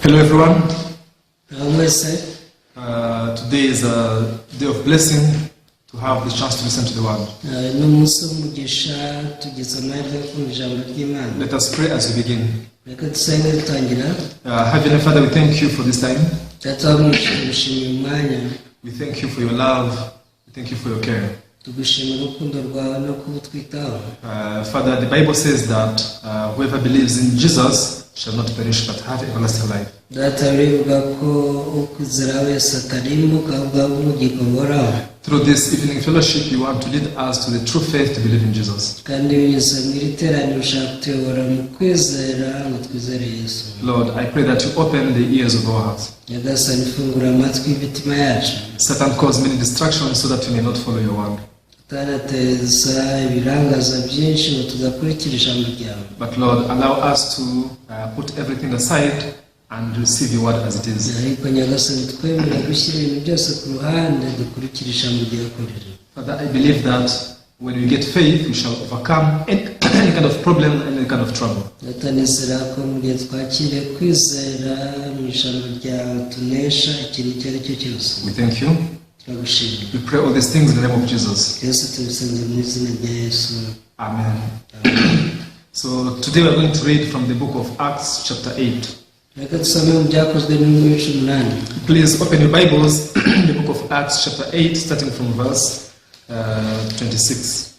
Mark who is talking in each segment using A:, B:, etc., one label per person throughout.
A: Hello everyone.
B: Today
A: Is a day of blessing to have the chance to listen to the word. Let us pray as we begin. Heavenly Father, we thank you for this time. We thank you for your love. We thank you for your care. Father, the Bible says that whoever believes in Jesus shall not perish but have everlasting life. Through this evening fellowship, you want to lead us to the true faith to believe in Jesus. Lord, I pray that you open the ears of our hearts. Satan caused many distractions so that we may not follow your word. But Lord, allow us to put everything aside and receive your word as it is. Father, I believe that when we get faith, we shall overcome any kind of problem and any kind of trouble. We thank you. We pray all these things in the name of Jesus. Amen. So today we are going to read from the book of Acts chapter 8. Please open your Bibles in the book of Acts chapter 8 starting from verse 26.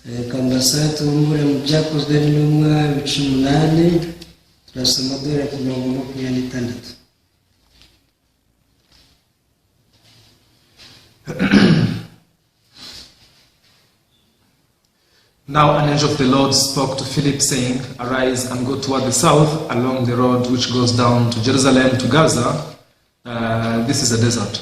A: Now an angel of the Lord spoke to Philip, saying, "Arise and go toward the south along the road which goes down to Jerusalem to Gaza. This is a desert."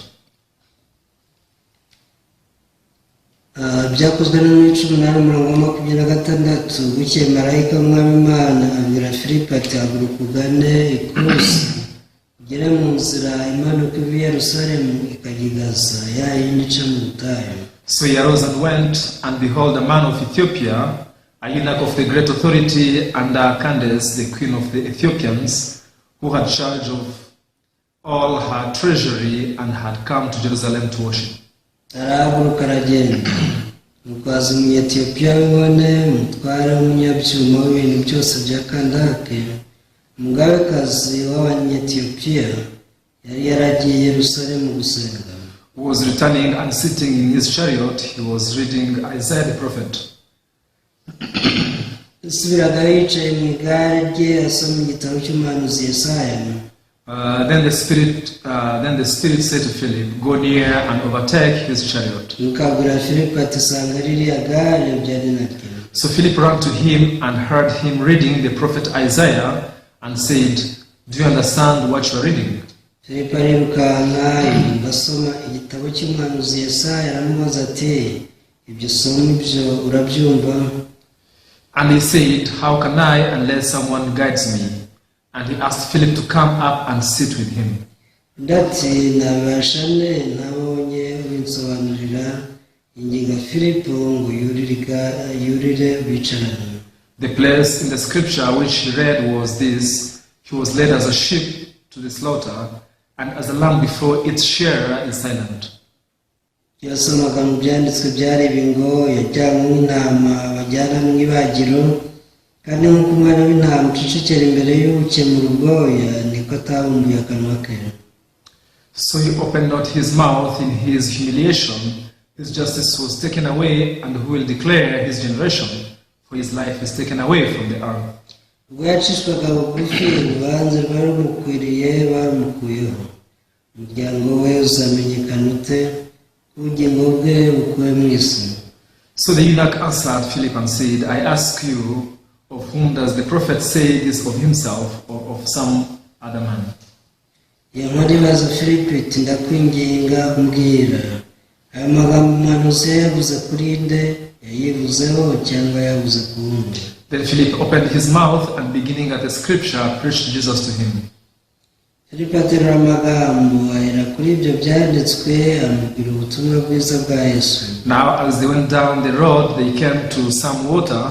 A: So he arose and went, and behold, a man of Ethiopia, a eunuch of the great authority under Candace, the queen of the Ethiopians, who had charge of all her treasury and had come to Jerusalem to worship. Who was returning and sitting in his chariot, he was reading Isaiah the prophet. Then the Spirit said to Philip, "Go near and overtake his chariot." So Philip ran to him and heard him reading the prophet Isaiah and said, "Do you understand what you are reading?" And he said, "How can I unless someone guides me?" And he asked Philip to come up and sit with him. The place in the scripture which he read was this: "He was led as a sheep to the slaughter, and as a lamb before its shearer is silent." So he opened not his mouth in his humiliation. His justice was taken away, and who will declare his generation? For his life is taken away from the earth. So the eunuch answered Philip and said, "I ask you, of whom does the prophet say this, of himself or of some other man?" Then Philip opened his mouth and beginning at the scripture preached Jesus to him. Now as they went down the road, they came to some water,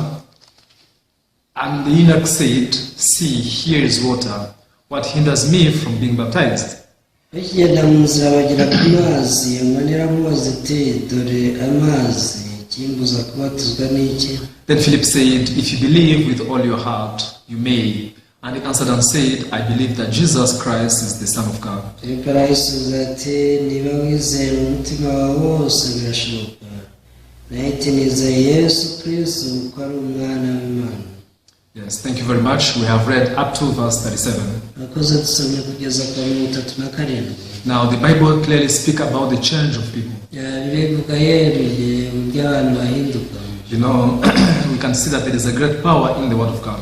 A: and the eunuch said, "See, here is water. What hinders me from being baptized?
B: bakigenda mu nzira bagera ku mazi amanira amazi ati dore amazi kimbuza kubatizwa n'iki.
A: Then Philip said, if you believe with all your heart, you may. And he answered and said, I believe that Jesus Christ is the Son of God.
B: Filipo arayisubiza ati niba wizera umutima wawe wose birashoboka. Naye ati nizeye Yesu Kristo ko ari umwana w'Imana.
A: Yes, thank you very much. We have read up to verse 37.
B: Akoze dusomye kugeza ku 37.
A: Now the Bible clearly speaks about the change of people.
B: Bivuga yeruye mu by'abantu bahinduka.
A: You know, we can see that there is a great power in the Word of God.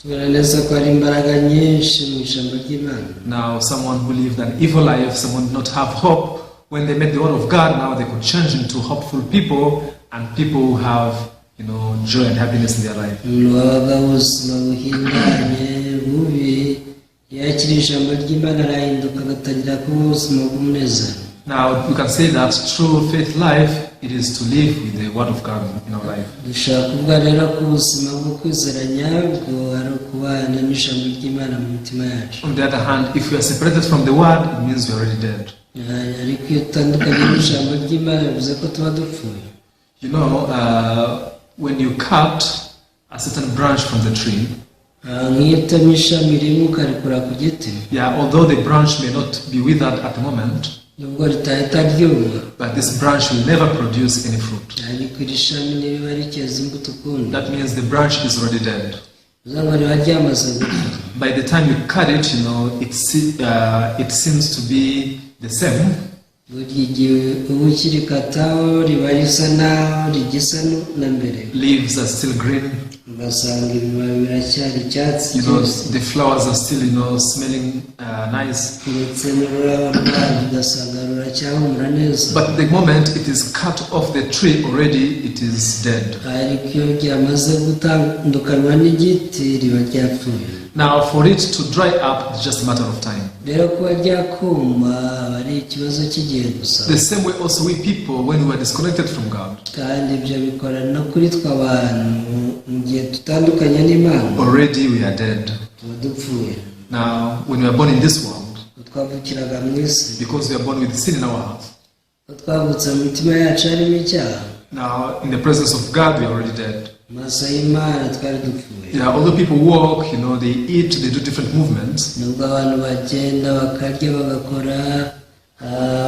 B: Turaneza ko ari imbaraga nyinshi mu ijambo ry'Imana.
A: Now someone who lived an evil life, someone did not have hope, when they met the Word of God, now they could change into hopeful people and people who have, you know, joy and happiness in their life.
B: Wabaga ubuzima buhindanye bubi yakira ijambo ry'Imana arahinduka agatangira kuba ubuzima bw'umunezero.
A: Now you can say that true faith life, it is to live with the Word of God in our life.
B: Dushaka kuvuga rero ko ubuzima bwo kwizera nyabwo ari ukubana n'ijambo ry'Imana mu mitima yacu.
A: On the other hand, if we are separated from the Word, it means we are already dead.
B: Ariko iyo utandukanye n'ijambo ry'Imana bivuze ko tuba dupfuye.
A: You know, when you cut a certain branch from the tree,
B: nk'itema ishami rimwe ukarikura ku giti,
A: yeah, although the branch may not be withered at the moment,
B: nubwo ritahita ryuma,
A: but this branch will never produce any fruit.
B: ariko iri shami niba rikeza imbuto ukundi,
A: That means the branch is already dead.
B: uzaba riba ryamaze gupfa.
A: By the time you cut it, you know, it seems to be the same.
B: Buri gihe uba ukirikataho riba risa naho rigisa na mbere.
A: Leaves are still green.
B: Ugasanga ibibabi biracyari icyatsi
A: You know,
B: kibisi.
A: the flowers are still, you know, smelling nice.
B: Ndetse n'ururabo rwabyo ugasanga ruracyahumura neza.
A: But the moment it is cut off the tree already, it is dead.
B: Ariko iyo ryamaze gutandukanywa n'igiti riba ryapfuye.
A: Now, for it to dry up, it's just a matter of time.
B: Rero kuba ryakuma ari ikibazo cy'igihe gusa.
A: The same way also we people, when we were disconnected from God,
B: Kandi ibyo bikora no kuri twe abantu mu gihe tutandukanye n'Imana.
A: already we are dead.
B: Tuba dupfuye.
A: Now, when we are born in this world,
B: Twavukiraga mu isi.
A: because we are born with sin in our hearts,
B: Twavutse mu mitima yacu harimo icyaha.
A: now in the presence of God, we are already dead.
B: Amaso y'Imana twari dupfuye.
A: Yeah, although people walk, you know, they eat, they do different movements,
B: Nubwo abantu bagenda bakarya bagakora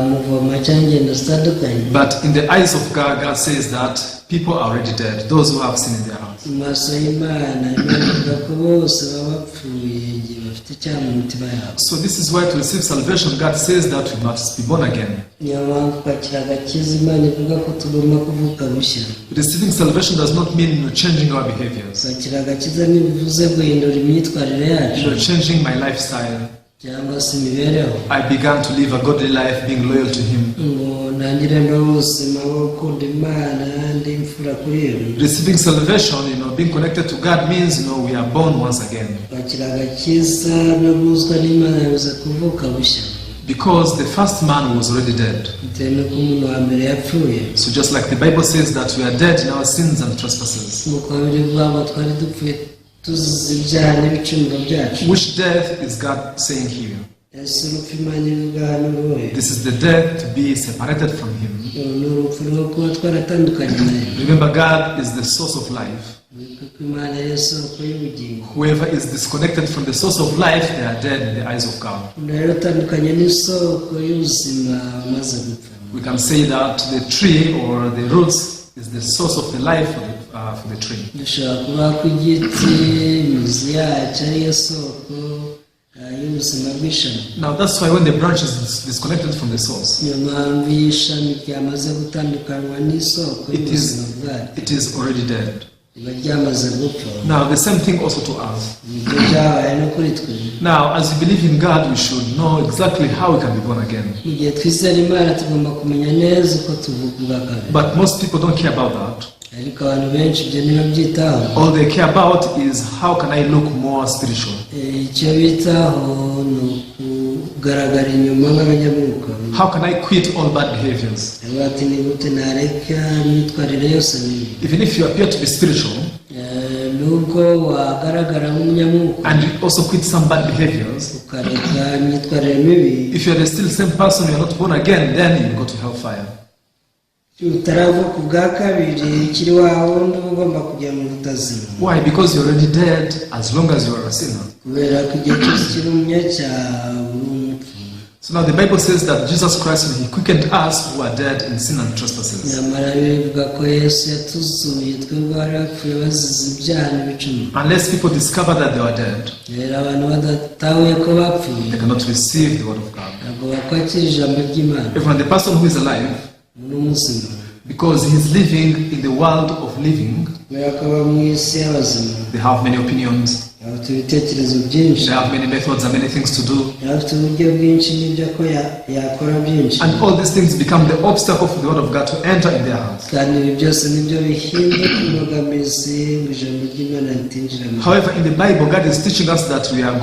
B: muvoma cyangwa ingendo zitandukanye.
A: but in the eyes of God, God says that people are already dead, those who have sin in their hearts.
B: Mu maso y'Imana ivuga ko bose baba bapfuye igihe bafite icyaha mu mitima yabo.
A: So this is why to receive salvation, God says that we must be born again.
B: Niyo mpamvu kwakira agakiza Imana ivuga ko tugomba kuvuka bushya.
A: Receiving salvation does not mean, you know, changing our behaviors,
B: Kwakira agakiza ntibivuze guhindura imyitwarire yacu
A: you know, changing my lifestyle.
B: cyangwa se imibereho.
A: I began to live a godly life, being loyal to Him.
B: Ngo ntangire n'ubuzima bwo gukunda Imana ndi imfura kuri yo.
A: Receiving salvation, you know, being connected to God means, you know, we are born once again.
B: Kwakira agakiza no guhuzwa n'Imana bivuze kuvuka bushya.
A: Because the first man was already dead.
B: Bitewe n'uko umuntu wa mbere yapfuye.
A: So just like the Bible says that we are dead in our sins and trespasses.
B: Nk'uko bivuga ngo twari dupfuye tuzize ibyaha n'ibicumuro byacu.
A: Which death is God saying here?
B: Ese urupfu Imana ivuga hano ruhe?
A: This is the death to be separated from Him.
B: Ni urupfu rwo kuba twaratandukanye nayo.
A: Remember, God is the source of life.
B: Kuko Imana ari isoko y'ubugingo.
A: Whoever is disconnected from the source of life, they are dead in the eyes of God.
B: Rero utandukanye n'isoko y'ubuzima umaze gupfa.
A: We can say that the tree or the roots is the source of the life for the tree.
B: Dushobora kuba ku giti imizi yacu ariyo soko y'ubuzima bw'ishami.
A: Now that's why when the branch is disconnected from the source,
B: Niyo mpamvu iyo ishami ryamaze gutandukanywa n'isoko y'ubuzima bwaryo
A: it is already dead.
B: riba ryamaze gupfa.
A: Now the same thing also to us.
B: Nibyo byabaye no kuri twe.
A: Now as we believe in God, we should know exactly how we can be born again.
B: Mu gihe twizera Imana tugomba kumenya neza uko tuvuga kabiri.
A: But most people don't care about that.
B: Ariko abantu benshi ibyo ntibabyitaho.
A: All they care about is how can I look more spiritual.
B: Icyo bitaho ni ukugaragara inyuma nk'abanyamwuka.
A: How can I quit all bad behaviors?
B: Ati ni gute nareka imyitwarire yose mibi.
A: Even if you appear to be spiritual,
B: nubwo wagaragara nk'umunyamwuka
A: and you also quit some bad behaviors,
B: ukareka imyitwarire mibi,
A: if you are still the same person, you are not born again, then you go to hellfire.
B: utaravuka ku bwa kabiri ikiri wawe uba ugomba kujya mu butazima.
A: Why? Because you're already dead as long as you are a sinner.
B: kubera ko igihe cyose ukiri umunyacyaha uri umupfu.
A: So now the Bible says that Jesus Christ, when he quickened us who are dead in sin and trespasses.
B: nyamara bivuga ko Yesu yatuzuye twebwe bari bapfuye bazize ibyaha n'ibicumuro.
A: Unless people discover that they are dead,
B: rero abantu badatahuye ko bapfuye
A: they cannot receive the word of God.
B: ntabwo bakwakira ijambo ry'Imana.
A: Even the person who is alive,
B: n'umuzima,
A: because he is living in the world of living,
B: kubera ko aba mu isi y'abazima,
A: they have many opinions,
B: bafite ibitekerezo byinshi,
A: they have many methods and many things to do.
B: bafite uburyo bwinshi n'ibyo ko yakora byinshi,
A: And all these things become the obstacle for the word of God to enter in their hearts.
B: kandi ibi byose nibyo bihinduka imbogamizi ngo ijambo ry'Imana ritinjira mu.
A: However, in the Bible, God is teaching us that we are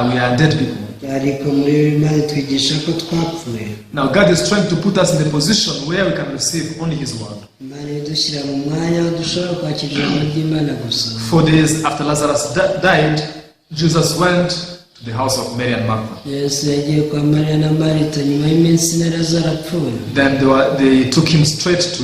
A: we are dead people.
B: ariko muri Bibiliya twigisha ko twapfuye.
A: Now, God is trying to put us in a position where we can receive only His word.
B: Imana idushyira mu mwanya aho dushobora kwakira ijambo ry'Imana gusa.
A: 4 days after Lazarus died, Jesus went to the house of Mary and Martha.
B: Yesu yagiye kwa Mariya na Marita nyuma y'iminsi ine Lazaro apfuye.
A: Then they took him straight to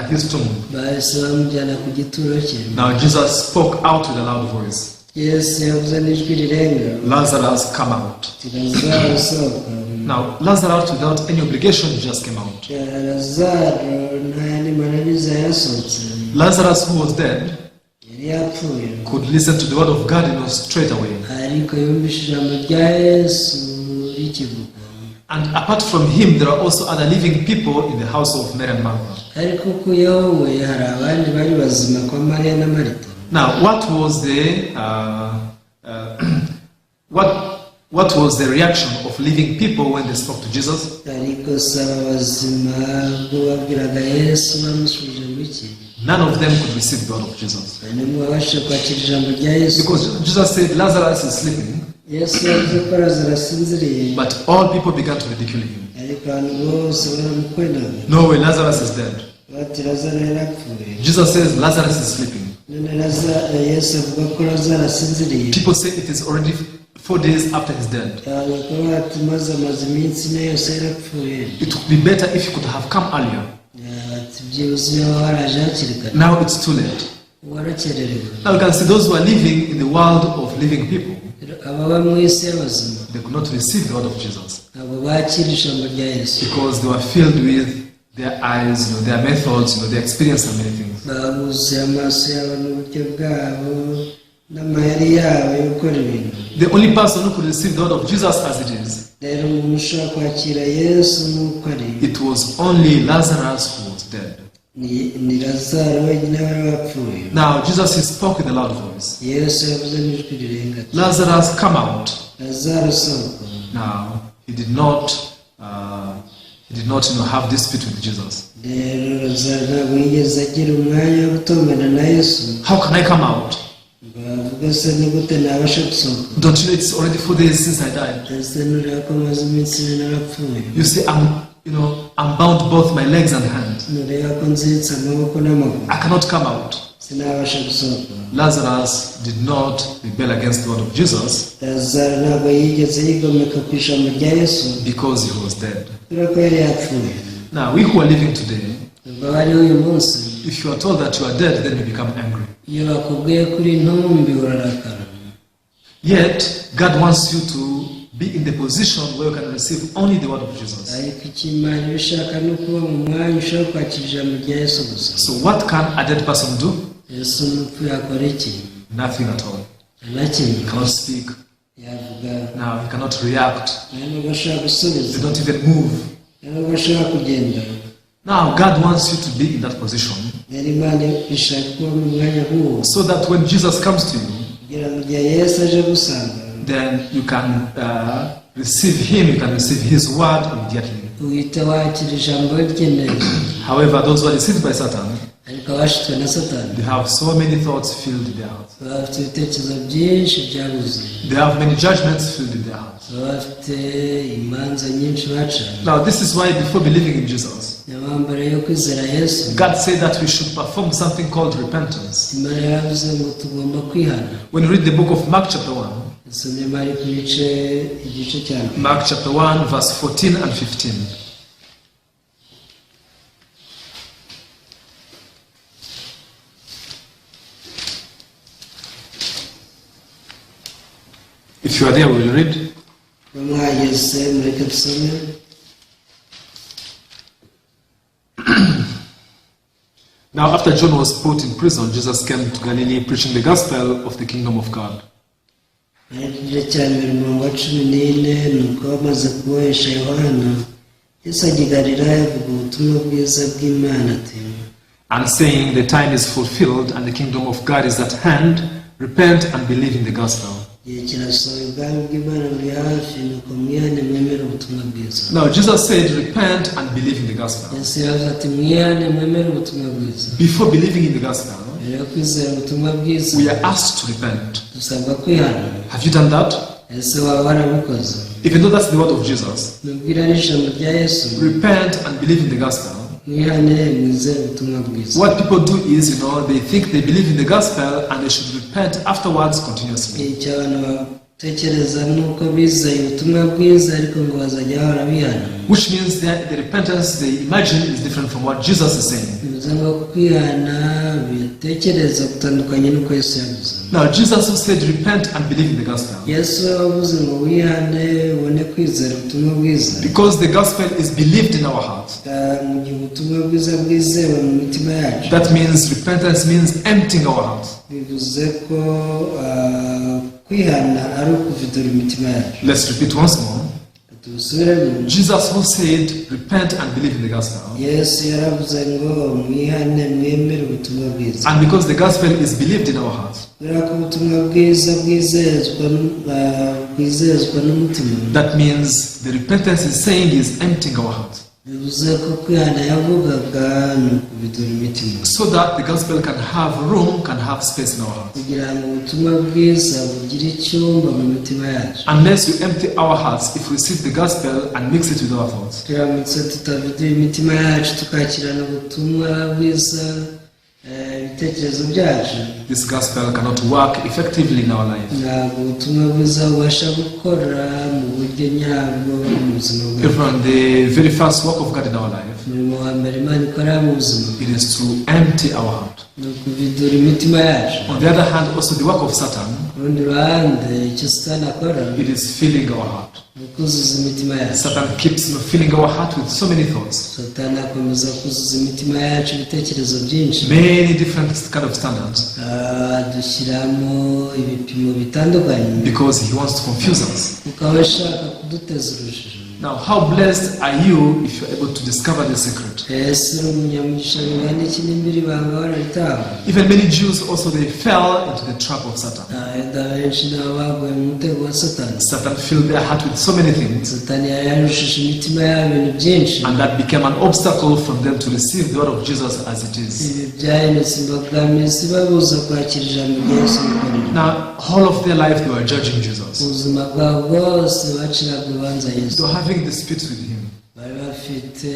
A: his tomb.
B: bahise bamujyana ku gituro cye.
A: Now, Jesus spoke out with a loud voice.
B: Yesu yavuze n'ijwi rirenga,
A: Lazarus, come out.
B: Lazaro sohoka.
A: Now, Lazarus, without any obligation, just came out.
B: Lazaro nta yandi mananiza yasohotse.
A: Lazarus, who was dead,
B: yari yapfuye,
A: could listen to the word of God, straight away.
B: ariko yumvise ijambo rya Yesu rikivuga.
A: And apart from him, there are also other living people in the house of Mary and Martha.
B: ariko kuyowe hari abandi bari bazima kwa Mariya na Marita.
A: Now, what was the reaction of living people when they spoke to Jesus?
B: ariko saba bazima ubwo babwiraga Yesu bamusubije mu iki.
A: None of them could receive the word of Jesus.
B: n'umwe wabasha kwakira ijambo rya Yesu.
A: Because Jesus said Lazarus is sleeping,
B: Yesu yavuze ko Lazaro asinziriye,
A: but all people began to ridicule him.
B: ariko abantu bose baramukwenaga.
A: No way, Lazarus is dead.
B: bati Lazaro yarapfuye.
A: Jesus says Lazarus is sleeping.
B: none Yesu avuga ko Lazaro asinziriye.
A: People say it is already 4 days after his death.
B: bakaba bati maze amaze iminsi ine yose yarapfuye.
A: It would be better if you could have come earlier.
B: bati byibuze iyo waraje hakiri kare.
A: Now it's too late.
B: warakererewe.
A: Now you can see those who are living in the world of living people,
B: ababa mu isi y'abazima
A: they could not receive the word of Jesus
B: ntabwo bakira ijambo rya Yesu,
A: because they were filled with their eyes, their methods, they experienced so many things.
B: babuze amaso yabo n'uburyo bwabo n'amayeri yabo yo gukora ibintu.
A: The only person who could receive the word of Jesus as it is,
B: rero umuntu ushobora kwakira Yesu nk'uko ari,
A: it was only Lazarus who was dead.
B: ni Lazaro wenyine wari wapfuye.
A: Now Jesus spoke with a loud voice.
B: Yesu yavuze n'ijwi rirenga,
A: Lazarus, come out.
B: Lazaro sohoka.
A: Now he did not have dispute with Jesus.
B: rero Lazaro ntabwo yigeze agira umwanya wo gutongana na Yesu.
A: How can I come out?
B: bavuga se ni gute nabasha gusohoka?
A: Don't you know it's already 4 days since I died?
B: ese nureba ko maze iminsi ine narapfuye.
A: You see, I'm bound both my legs and hands.
B: nureba ko nziritse amaboko n'amaguru,
A: I cannot come out.
B: sinabasha gusohoka.
A: Lazarus did not rebel against the word of Jesus
B: Lazaro ntabwo yigeze yigomeka ku ijambo rya Yesu
A: because he was dead.
B: kubera ko yari yapfuye.
A: Now, we who are living today,
B: ubwo hariho uyu munsi,
A: if you are told that you are dead, then you become angry.
B: iyo bakubwiye kuri ntumbi urarakara.
A: Yet, God wants you to be in the position where you can receive only the word of Jesus.
B: ariko icyo Imana ibishaka ni ukuba mu mwanya ushobora kwakira ijambo rya Yesu gusa.
A: So what can a dead person do?
B: Yesu n'upfu yakora iki?
A: Nothing at all.
B: nta kintu.
A: He cannot speak.
B: yavuga,
A: Now, he cannot react.
B: nta nubwo ashobora
A: They
B: gusubiza,
A: don't even move.
B: nta nubwo ashobora kugenda.
A: Now, God wants you to be in that position
B: rero Imana ishaka kuba mu mwanya nk'uwo
A: so that when Jesus comes to you,
B: kugira ngo igihe Yesu aje gusanga,
A: then you can receive him, you can receive his word immediately.
B: uhite wakira ijambo rye neza.
A: However, those who are deceived by Satan,
B: ariko abashitswe na satani
A: they have so many thoughts filled in their hearts.
B: baba bafite ibitekerezo byinshi byabuze,
A: They have many judgments filled in their hearts.
B: baba bafite imanza nyinshi bacana.
A: Now, this is why before believing in Jesus,
B: niyo mpamvu mbere yo kwizera Yesu
A: God said that we should perform something called repentance.
B: Imana yaravuze ngo tugomba kwihana.
A: When you read the book of Mark chapter 1,
B: Dusomye mari ku igice cya mbere.
A: Mark chapter 1 verse 14 and 15. If you are there, will you read?
B: Mwahageze mureke dusome.
A: Now, after John was put in prison, Jesus came to Galilee preaching the gospel of the kingdom of God.
B: Igice cya mbere umurongo wa 14, nuko bamaze kubohesha Yohana, Yesu ajya i Galilaya avuga ubutumwa bwiza bw'Imana ati,
A: And saying, the time is fulfilled and the kingdom of God is at hand. Repent and believe in the gospel.
B: igihe kirasohoye ubwami bw'Imana buri hafi, nuko mwihane mwemere ubutumwa bwiza.
A: Now, Jesus said, repent and believe in the gospel.
B: Yesu yavuze ati mwihane mwemere ubutumwa bwiza.
A: Before believing in the gospel,
B: Mbere yo kwizera ubutumwa bwiza
A: we are asked to repent.
B: dusabwa kwihana.
A: Have you done that?
B: Ese waba warabikoze?
A: Even though that's the word of Jesus,
B: Nubwira n'ijambo rya Yesu,
A: repent and believe in the gospel.
B: mwihane mwizere ubutumwa bwiza.
A: What people do is, they think they believe in the gospel and they should repent afterwards continuously.
B: Icyo abantu batekereza ni uko bizeye ubutumwa bwiza ariko ngo bazajya bahora bihana.
A: Which means that the repentance they imagine is different from what Jesus is saying.
B: Bivuze ngo kwihana bitekereza gutandukanye n'uko Yesu yavuze.
A: Now, Jesus who said, repent and believe in the gospel.
B: Yesu yavuze ngo wihane ubone kwizera ubutumwa bwiza.
A: Because the gospel is believed in our hearts.
B: Mu gihe ubutumwa bwiza bwizewe mu mitima yacu.
A: That means repentance means emptying our hearts.
B: Bivuze ko kwihana ari ukuvidura imitima yacu.
A: Let's repeat once more.
B: Tubisubiremo.
A: Jesus who said, repent and believe in the gospel.
B: Yesu yaravuze ngo mwihane mwemere ubutumwa bwiza.
A: And because the gospel is believed in our hearts,
B: kubera ko ubutumwa bwiza bwizezwa n'umutima.
A: that means the repentance is saying is emptying our hearts.
B: Bivuze ko kwihana yavugaga ni ukuvidura imitima.
A: So that the gospel can have room, can have space in our hearts.
B: kugira ngo ubutumwa bwiza bugire icyumba mu mitima yacu.
A: Unless we empty our hearts, if we receive the gospel and mix it with our thoughts,
B: turamutse tutavidura imitima yacu tukakirana ubutumwa bwiza ibitekerezo byacu,
A: this gospel cannot work effectively in our life.
B: ntabwo ubutumwa bwiza bubasha gukora mu buryo nyabwo mu buzima bwacu.
A: Even the very first work of God in our life,
B: umurimo wa mbere Imana ikora mu buzima
A: it is to empty our heart.
B: ni ukuvidura imitima yacu.
A: On the other hand, also the work of Satan,
B: ku rundi ruhande icyo Satani akora
A: it is filling our heart.
B: ni ukuzuza imitima yacu.
A: Satan keeps filling our heart with so many thoughts,
B: Satani akomeza kuzuza imitima yacu ibitekerezo byinshi.
A: many different kind of standards,
B: dushyiramo ibipimo bitandukanye
A: because he wants to confuse us.
B: ukaba ashaka kuduteza urujijo.
A: Now, how blessed are you if you're able to discover the secret?
B: ese uri umunyamugisha bingana iki n'imbiri ibanga wararitaha.
A: Even many Jews also, they fell into the trap of Satan.
B: Abayuda benshi nabo baguye mu mutego wa Satani.
A: Satan filled their heart with so many things,
B: Satani yarushije imitima yabo ibintu byinshi,
A: and that became an obstacle for them to receive the word of Jesus as it is.
B: ibi byahindutse imbogamizi babuza kwakira ijambo rya Yesu bikorera.
A: Now, all of their life they were judging Jesus.
B: ubuzima bwabo bwose baciraga urubanza Yesu.
A: They were having disputes with him.
B: bari bafite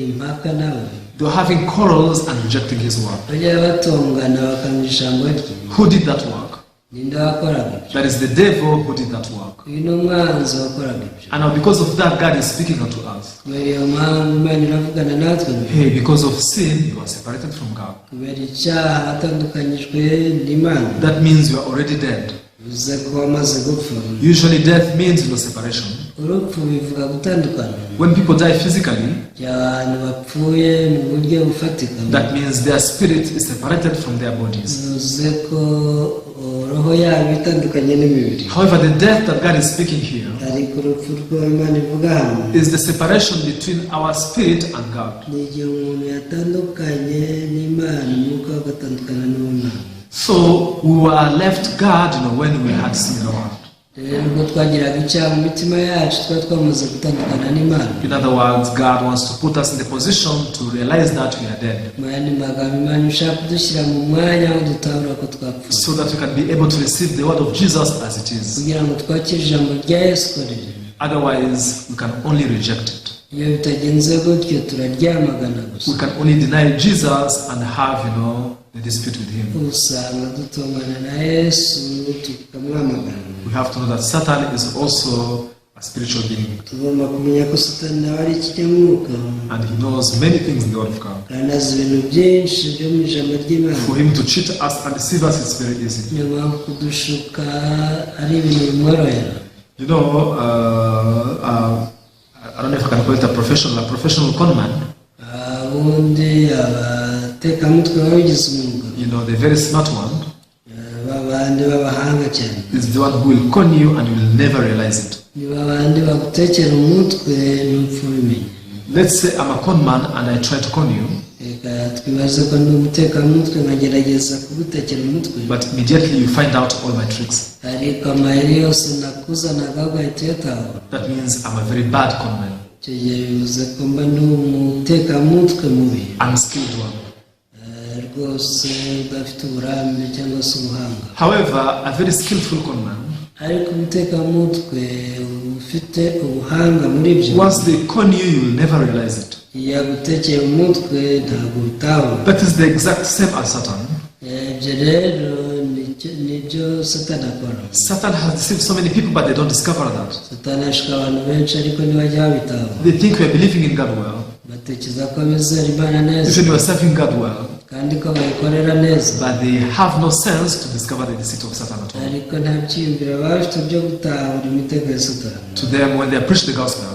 B: impaka nawe.
A: They were having quarrels and rejecting his word.
B: bajya batongana bakanga ijambo rye.
A: Who did that work?
B: ninde wakoraga ibyo?
A: That is the devil who did that work.
B: uyu ni umwanzi wakoraga ibyo.
A: And now because of that, God is speaking unto us.
B: kubera iyo mpamvu Imana iravugana natwe.
A: Hey, because of sin, you are separated from God.
B: kubera icyaha atandukanyijwe n'Imana.
A: That means you are already dead.
B: bivuze ko wamaze gupfa.
A: Usually death means separation.
B: urupfu bivuga gutandukana.
A: When people die physically,
B: abantu bapfuye mu buryo bufatika.
A: that means their spirit is separated from their bodies.
B: bivuze ko roho yabo itandukanye n'imibiri.
A: However, the death that God is speaking here
B: ariko urupfu rwo Imana ivuga hano
A: is the separation between our spirit and God.
B: ni igihe umuntu yatandukanye n'Imana, umwuka agatandukana n'Imana.
A: So we were left God, when we had sin in our heart.
B: nubwo twagiraga icyaha mu mitima yacu twari twamaze gutandukana n'Imana.
A: In other words, God wants to put us in the position to realize that we are dead,
B: mu yandi magambo Imana ishaka kudushyira mu mwanya aho dutahura ko twapfuye,
A: so that we can be able to receive the word of Jesus as it is.
B: kugira ngo twakire ijambo rya Yesu ko riri.
A: Otherwise, we can only reject it.
B: Iyo bitagenze gutyo turaryamagana gusa.
A: We can only deny Jesus and have, the dispute with him.
B: Usanga dutongana na Yesu tukamwamagana.
A: We have to know that Satan is also a spiritual being,
B: Tugomba kumenya ko Satani nawe ari ikinyamwuka,
A: and he knows many things in the word of God.
B: kandi azi ibintu byinshi byo mu ijambo ry'Imana.
A: For him to cheat us and deceive us is very easy.
B: Niyo mpamvu kudushuka ari ibintu bimworohera.
A: I don't know if I can call it a professional conman.
B: Ubundi abatekamutwe babigize umwuga,
A: The very smart one
B: babandi b'abahanga cyane,
A: is the one who will con you and you will never realize it.
B: ni babandi bagutekera umutwe n'upfa ubimenya.
A: Let's say I'm a con man and I try to con you,
B: Reka twibaze ko ndi umutekamutwe nkagerageza kugutekera umutwe,
A: but immediately you find out all my tricks.
B: ariko amayeri yose nakuzanaga ugahita uyatahura.
A: That means I'm a very bad con man,
B: Icyo gihe bivuze ko mba ndi umutekamutwe mubi,
A: unskilled one.
B: rwose udafite uburambe cyangwa se ubuhanga.
A: However, a very skillful con man,
B: ariko umutekamutwe ufite ubuhanga muri byo,
A: once they con you, you will never realize it.
B: iyo agutekeye umutwe ntabwo ubitahura.
A: That is the exact same as Satan.
B: Ibyo rero nibyo Satani akora.
A: Satan has deceived so many people, but they don't discover that.
B: Satani ashuka abantu benshi ariko ntibajya babitahura.
A: They think we are believing in God well,
B: Batekereza ko bizera Imana neza,
A: even we are serving God well,
B: kandi ko bayikorera neza,
A: but they have no sense to discover the deceit of Satan at all.
B: ariko nta byiyumviro baba bafite byo gutahura imitego ya Satani.
A: To them, when they preach the gospel,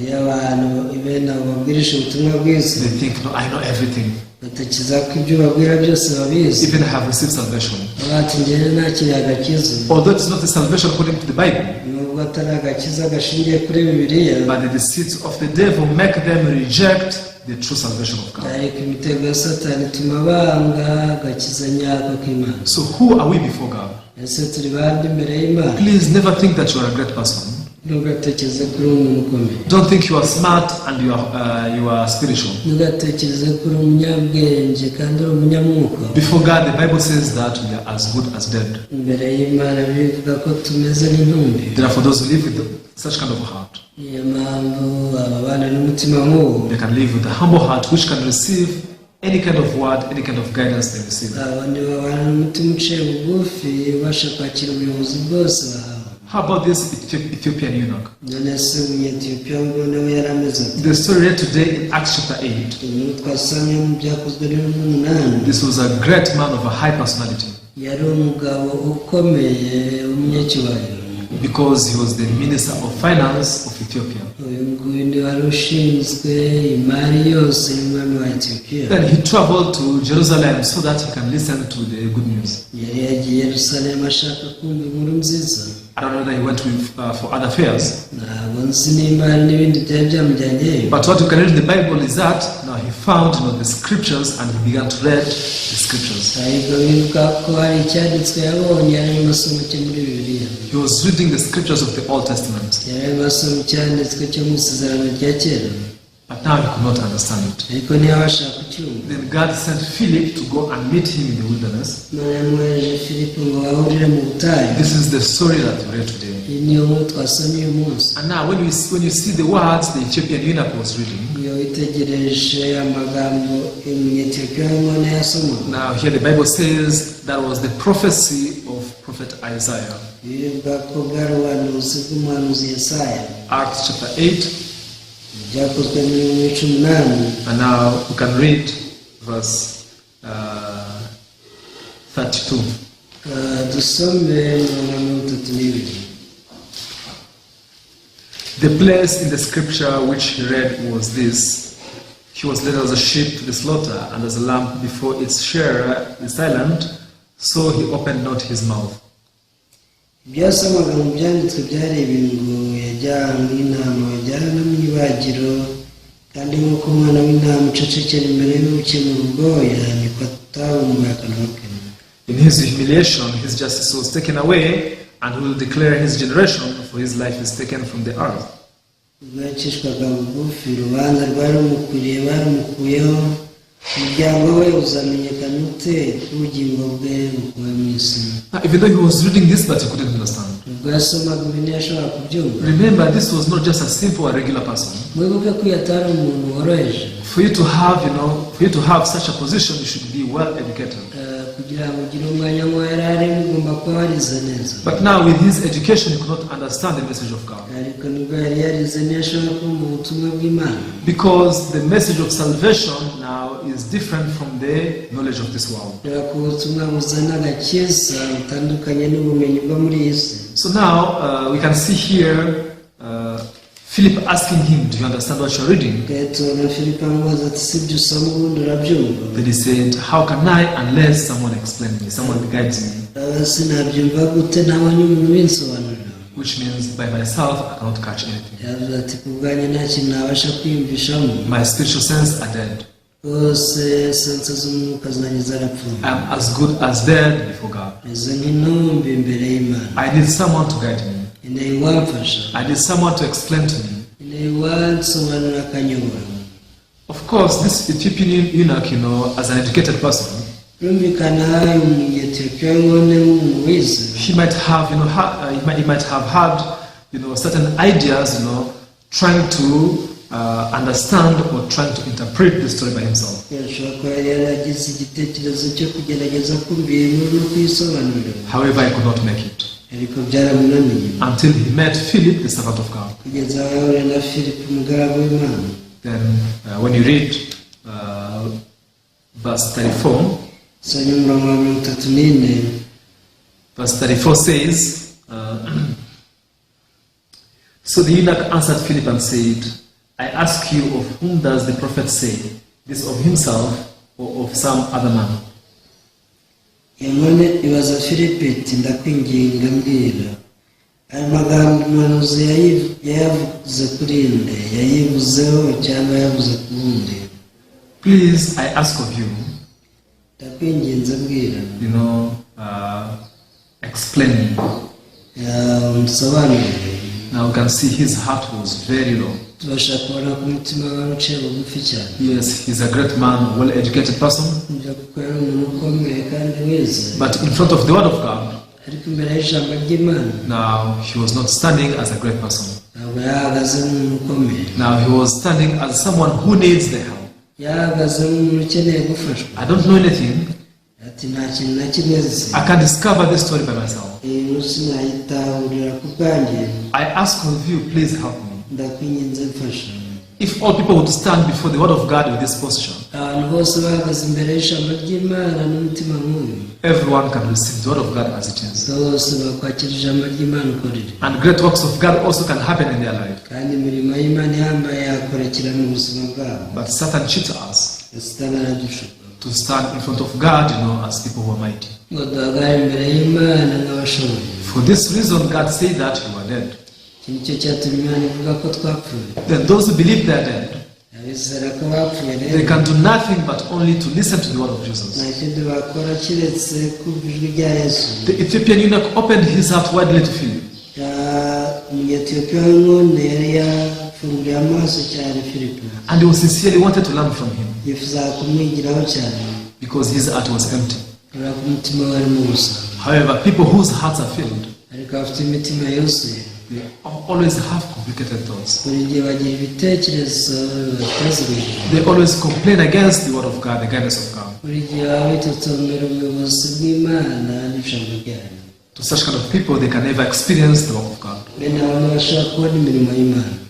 B: Iyo abantu bene abo babwirisha ubutumwa bwiza,
A: they think, no, I know everything.
B: batekereza ko ibyo babwira byose babizi.
A: Even I have received salvation.
B: Bati njyewe nakiriye agakiza,
A: Although it's not the salvation according to the Bible,
B: nubwo atari agakiza gashingiye kuri Bibiliya,
A: but the deceits of the devil make them reject the true salvation of God.
B: ariko imitego ya Satani ituma banga agakiza nyako k'Imana.
A: So who are we before God?
B: Ese turi bande imbere y'Imana?
A: Please never think that you are a great person.
B: Ntugatekereze ko uri umuntu ukomeye,
A: Don't think you are smart and you are spiritual.
B: ntugatekereze ko uri umunyabwenge kandi uri umunyamwuka.
A: Before God, the Bible says that we are as good as dead.
B: Imbere y'Imana bivuga ko tumeze nk'intumbi.
A: Therefore, those who live with such kind of a heart,
B: Niyo mpamvu ababana n'umutima nk'uwo,
A: they can live with a humble heart which can receive any kind of word, any kind of guidance they receive.
B: abandi babana n'umutima uciye bugufi ubasha kwakira ubuyobozi bwose bahawe.
A: How about this Ethiopian eunuch?
B: None se umunyetiyopiya ngo nawe yari ameze ate?
A: The story read today in Acts chapter 8.
B: Inkuru twasomye mu byakozwe n'umunani.
A: This was a great man of a high personality,
B: Yari umugabo ukomeye w'umunyacyubahiro,
A: because he was the minister of finance of Ethiopia.
B: uyu nguyu ni wari ushinzwe imari yose y'umwami wa Etiyopiya.
A: Then he traveled to Jerusalem so that he can listen to the good news.
B: Yari yagiye Yerusalemu ashaka kumva inkuru nziza.
A: I don't know whether he went for other fairs,
B: Ntabwo nzi nimba hari n'ibindi byari byamujyanyeyo,
A: but what you can read in the Bible is that now he found the scriptures and he began to read the scriptures.
B: ariko bivuga ko hari icyanditswe yabonye arimo asoma cyo muri Bibiliya.
A: He was reading the scriptures of the Old Testament,
B: Yari arimo asoma icyanditswe cyo mu isezerano rya kera,
A: but now he could not understand it.
B: ariko ntiyabasha kucyumva.
A: Then God sent Philip to go and meet him in the wilderness.
B: Imana yamwohereje Filipo ngo bahurire mu butayu.
A: This is the story that we read today.
B: Iyi niyo nkuru twasomye uyu munsi.
A: And now when you see the words the Ethiopian eunuch was reading,
B: Iyo witegereje amagambo umunyetiyopiya w'umwana yasomaga,
A: now here the Bible says that was the prophecy of prophet Isaiah.
B: bivuga ko bwari ubuhanuzi bw'umuhanuzi Yesaya.
A: Acts chapter 8,
B: Byakozwe muri 18.
A: and now we can read verse 32.
B: Dusome mirongo itatu n'ibiri.
A: The place in the scripture which he read was this: he was led as a sheep to the slaughter, and as a lamb before its shearer is silent, so he opened not his mouth.
B: Ibyasomaga mu byanditswe byari ibintu ngo yajyanywe n'intama wajyana no mu ibagiro, kandi nk'uko umwana w'intama ucecekera imbere y'ubuke mu rugoya, niko atabumbuye akanwa ke.
A: In his humiliation, his justice was taken away, and who will declare his generation, for his life is taken from the earth.
B: ubwo yacishwaga bugufi urubanza rwari rumukwiriye barumukuyeho umuryango we uzamenyekana ute ubugingo bwe bukuwe mu isi.
A: Even though he was reading this, but he couldn't understand.
B: ubwo yasomaga ibi ntiyashobora kubyumva.
A: Remember, this was not just a simple or regular person.
B: mwibuke ko yatari umuntu woroheje.
A: For you to have such a position, you should be well educated.
B: kugira ngo ugire umwanya nk'uwo yari arimo ugomba kuba warize neza.
A: But now with his education, he could not understand the message of God.
B: ariko nubwo yari yarize ntiyashobora kumva ubutumwa bw'Imana.
A: Because the message of salvation now is different from the knowledge of this world.
B: kubera ko ubutumwa buzana agakiza butandukanye n'ubumenyi bwo muri iyi si.
A: So now we can see here Philip asking him, do you understand what you're reading? Then he said, how can I unless someone explains me, someone guides me? Which means by myself I cannot catch anything. My spiritual senses are dead. I'm as good as dead before God. I need someone to guide me. I need someone to explain to me. Of course, this Ethiopian eunuch, as an educated person, he might have, he might have had, certain ideas, trying to understand or trying to interpret the story by himself. However, I could not make it until he met Philip, the servant of God. Then, when you read verse 34, verse 34 says, so the eunuch answered Philip and said, I ask you, of whom does the prophet say, this of himself or of some other man?
B: ibaza Filipo iti ndakwinginga mbwira ayo magambo umuhanuzi yayavuze kuri nde, yayivuzeho cyangwa yavuze ku wundi?
A: Please, I ask of you,
B: ndakwinginze mbwira,
A: explain me.
B: Umusobanurire.
A: Now you can see his heart was very low.
B: Yes,
A: he's a great man, well-educated person. But in front of the word of God, now he was not standing as a great person. Now he was standing as someone who needs the help. I don't know anything. I can discover this story by myself. I ask of you, please help me. If all people would stand before the word of God with this posture, everyone can receive the word of God as it is. And great works of God also can happen in their life. But Satan cheats us to stand in front of God, as people who are mighty. For this reason, God said that you are dead. Then those who believe they are dead, they can do nothing but only to listen to the word of Jesus. The Ethiopian eunuch opened his heart widely to Philip. And he sincerely wanted to learn from him, because his heart was empty. However, people whose hearts are filled, they always have complicated thoughts. They always complain against the word of God, the guidance of God. To such kind of people, they can never experience the work of God.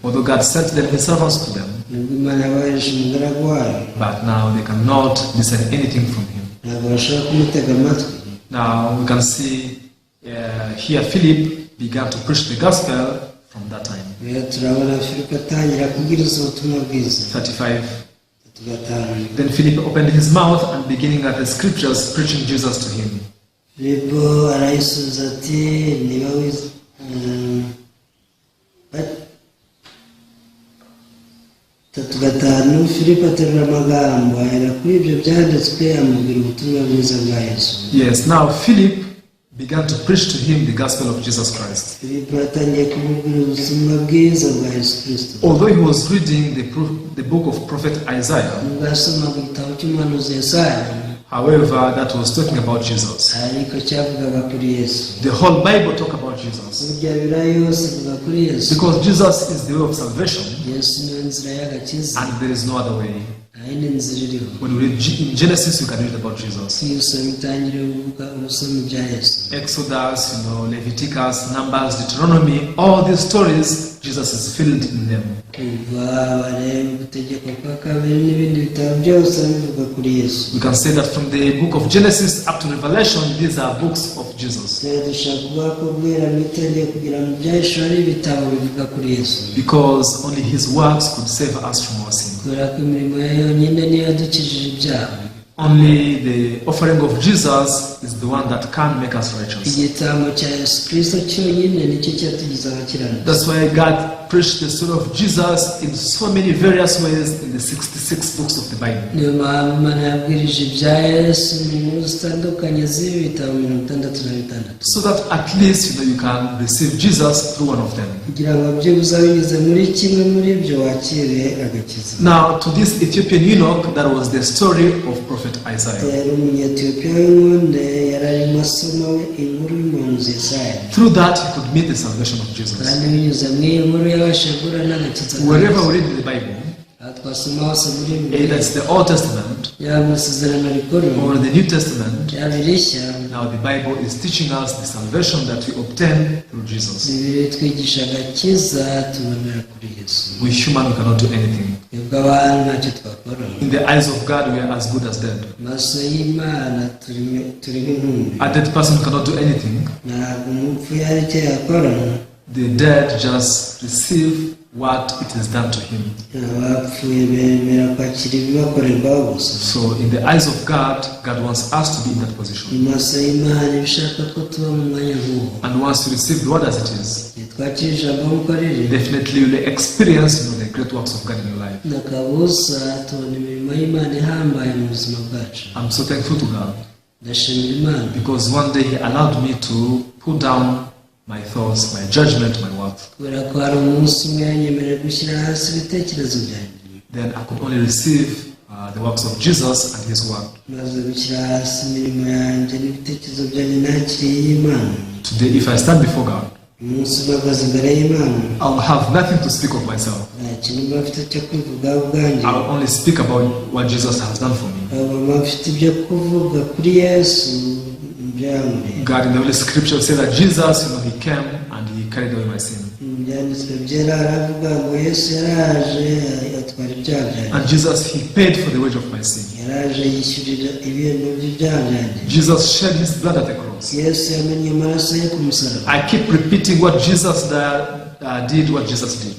A: Although God sent them his servants to them, but now they cannot listen anything from him. Now we can see here Philip began to preach the gospel from that time. 35. Then Philip opened his mouth and beginning at the scriptures, preaching Jesus to him. Yes, now Philip began to preach to him the gospel of Jesus Christ.
B: Filipo yatangiye kumubwira ubutumwa bwiza bwa Yesu Kristo.
A: Although he was reading the book of prophet Isaiah,
B: Nubwo yasomaga igitabo cy'umuhanuzi Yesaya,
A: however, that was talking about Jesus.
B: ariko cyavugaga kuri Yesu.
A: The whole Bible talk about Jesus.
B: Burya Bibiliya yose ivuga kuri Yesu.
A: Because Jesus is the way of salvation,
B: Yesu niyo nzira y'agakiza,
A: and there is no other way.
B: nta yindi nzira iriho.
A: When you read in Genesis, you can read about Jesus.
B: Iyo usoma itangiriro uvuga ubusome bya Yesu.
A: Exodus, Leviticus, Numbers, Deuteronomy, all these stories, Jesus is filled in them.
B: Kuva bareba gutegeka kwa kabiri n'ibindi bitabo byose bivuga kuri Yesu.
A: We can say that from the book of Genesis up to Revelation, these are books of Jesus.
B: Dushaka kuvuga ko guhera mu itegeko kugera mu byahishwe ari ibitabo bivuga kuri Yesu.
A: Because only his works could save us from our sin.
B: Kubera ko imirimo ye yonyine niyo yadukijije ibyaha.
A: Only the offering of Jesus is the one that can make us righteous.
B: Igitambo cya Yesu Kristo cyonyine nicyo cyatugize abakiranutsi.
A: That's why God preached the story of Jesus in so many various ways in the 66 books of the Bible.
B: Niyo mpamvu Imana yabwirije ibya Yesu mu nkuru zitandukanye z'ibitabo 66.
A: So that at least you can receive Jesus through one of them.
B: Kugira ngo byibuze binyuze muri kimwe muri byo wakire agakiza.
A: Now to this Ethiopian eunuch, that was the story of prophet Isaiah.
B: Yari umunyetiyopiya w'inkonde yari arimo asoma inkuru y'umuhanuzi Yesaya.
A: Through that he could meet the salvation of Jesus.
B: Kandi binyuze mu iyi nkuru yabasha guhura n'agakiza.
A: Wherever we read in the Bible,
B: twasoma hose muri
A: either it's the Old Testament
B: yaba mu Isezerano Rikuru
A: or the New Testament,
B: yaba irishya,
A: now the Bible is teaching us the salvation that we obtain through Jesus.
B: Bibiliya itwigisha agakiza tubonera kuri Yesu.
A: We human, we cannot do anything.
B: Twebwe abantu ntacyo twakora.
A: In the eyes of God, we are as good as dead.
B: Mu maso y'Imana turi nk'intumbi.
A: A dead person cannot do anything.
B: Ntabwo umupfu yari icyo yakora.
A: The dead just receive what it is done to him.
B: Abapfuye bemera kwakira ibibakorerwaho gusa.
A: So in the eyes of God, God wants us to be in that position.
B: Mu maso y'Imana ibishaka ko tuba mu mwanya nk'uwo.
A: And once you receive the word as it is,
B: twakira ijambo nk'uko riri,
A: definitely you will experience the great works of God in your life.
B: Nakabusa tubona imirimo y'Imana ihambaye mu buzima bwacu.
A: I'm so thankful to God
B: Ndashimira Imana
A: because one day He allowed me to put down my thoughts, my judgment, my worth.
B: kubera ko hari umunsi umwe yanyemerera gushyira hasi ibitekerezo byanjye.
A: Then I could only receive the works of Jesus and His word.
B: maze gushyira hasi imirimo yanjye n'ibitekerezo byanjye nakiriye y'Imana.
A: Today, if I stand before God,
B: umunsi uhagaze imbere y'Imana,
A: I'll have nothing to speak of myself.
B: nta kintu mba mfite cyo kwivugaho ubwanjye.
A: I'll only speak about what Jesus has done for me.
B: mba mfite ibyo kuvuga kuri Yesu byankoreye.
A: God in the Holy Scripture said that Jesus, He came and He carried away my sin.
B: Byanditswe byera aravuga ngo Yesu yaraje atwara ibyaha byanjye.
A: And Jesus, He paid for the wage of my sin.
B: Yaraje yishyurira ibihembo by'ibyaha byanjye.
A: Jesus shed His blood at the cross.
B: Yesu yamennye amaraso ye ku musaraba.
A: I keep repeating what Jesus did, what Jesus did.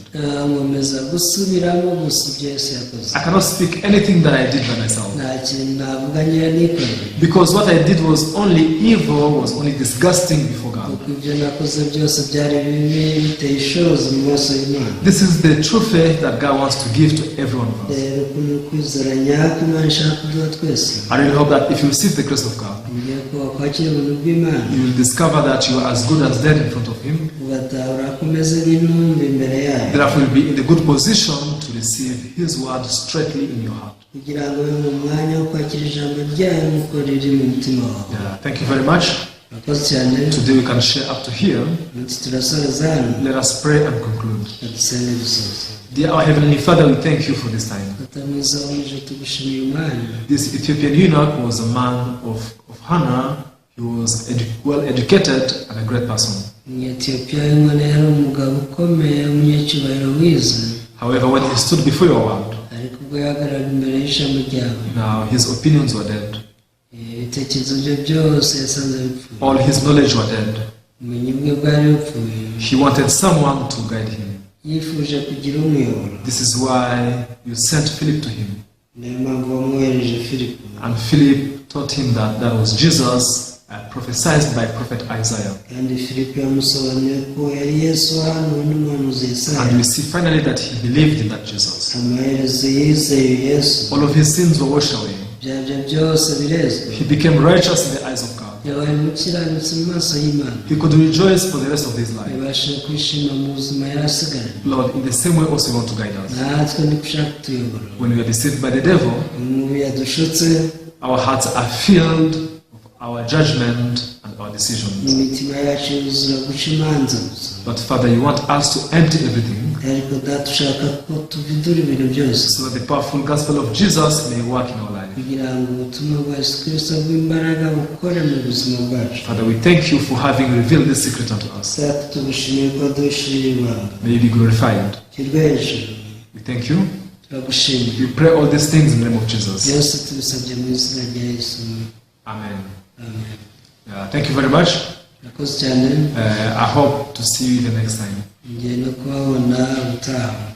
B: nkomeza gusubiramo gusa ibyo Yesu yakoze.
A: I cannot speak anything that I did by myself.
B: Nta kintu navuga nyine nikoreye.
A: Because what I did was only evil, was only disgusting before God.
B: kuko ibyo nakoze byose byari bibi biteye ishozi mu maso y'Imana.
A: This is the true faith that God wants to give to every one of us.
B: rero kuno kwizera nyako Imana ishaka kuduha twese.
A: I really hope that if you receive the grace of God,
B: ngiye ko wakwakira ubuntu bw'Imana,
A: you will discover that you are as good as dead in front of Him.
B: ugatahura ko umeze nk'intumbi imbere yayo.
A: Therefore, you'll be in a good position to receive His word straightly in your heart.
B: kugira ngo ube mu mwanya wo kwakira ijambo ryayo nk'uko riri mu mutima wawe.
A: Yeah, thank you very much.
B: Murakoze cyane.
A: Today we can share up to here.
B: Ndetse turasoreza hano.
A: Let us pray and conclude.
B: Dusenge dusoze.
A: Dear our Heavenly Father, we thank you for this time.
B: Data mwiza w'umuje tugushimiye umwanya.
A: This Ethiopian eunuch was a man of honor. He was well educated and a great person.
B: Umunyetiyopiya w'inkono yari umugabo ukomeye, umunyacyubahiro wize.
A: However, when he stood before your word,
B: ariko ubwo yahagararaga imbere y'ijambo ryawe,
A: now his opinions were dead.
B: ibitekerezo bye byose yasanze bipfuye.
A: All his knowledge were dead.
B: ubumenyi bwe bwari bupfuye.
A: He wanted someone to guide him.
B: yifuje kugira umuyoboro.
A: This is why you sent Philip to him.
B: niyo mpamvu wamwohereje Filipo.
A: And Philip taught him that was Jesus prophesied by prophet Isaiah.
B: kandi Filipo yamusobanuriye ko yari Yesu wahanuwe n'umuhanuzi Yesaya.
A: And we see finally that he believed in that Jesus.
B: amaherezo yizeye Yesu.
A: All of his sins were washed away.
B: ibyaha bye byose birezwe.
A: He became righteous in the eyes of God.
B: yabaye umukiranutsi mu maso y'Imana.
A: He could rejoice for the rest of his life.
B: yabashije kwishima mu buzima yari asigaranye.
A: Lord, in the same way also you want to guide us.
B: natwe ntikushaka kutuyobora.
A: When we are deceived by the devil,
B: umubu yadushutse,
A: our hearts are filled of our judgment and our decisions.
B: imitima yacu yuzura guca imanza gusa.
A: But Father, you want us to empty everything
B: ariko data ushaka ko tuvidura ibintu byose,
A: so that the powerful gospel of Jesus may work in our life.
B: kugira ngo ubutumwa bwa Yesu Kristo bw'imbaraga bukore mu buzima bwacu.
A: Father, we thank you for having revealed this secret unto us.
B: data tugushimiye ko waduhishuriye ibanga.
A: May you be glorified.
B: shyirwe hejuru.
A: We thank you.
B: turagushimiye.
A: We pray all these things in the name of Jesus.
B: byose tubisabye mu izina rya Yesu.
A: Amen.
B: amen.
A: Thank you very much.
B: urakoze cyane.
A: I hope to see you the next time.
B: ngiye no kubabona ubutaha.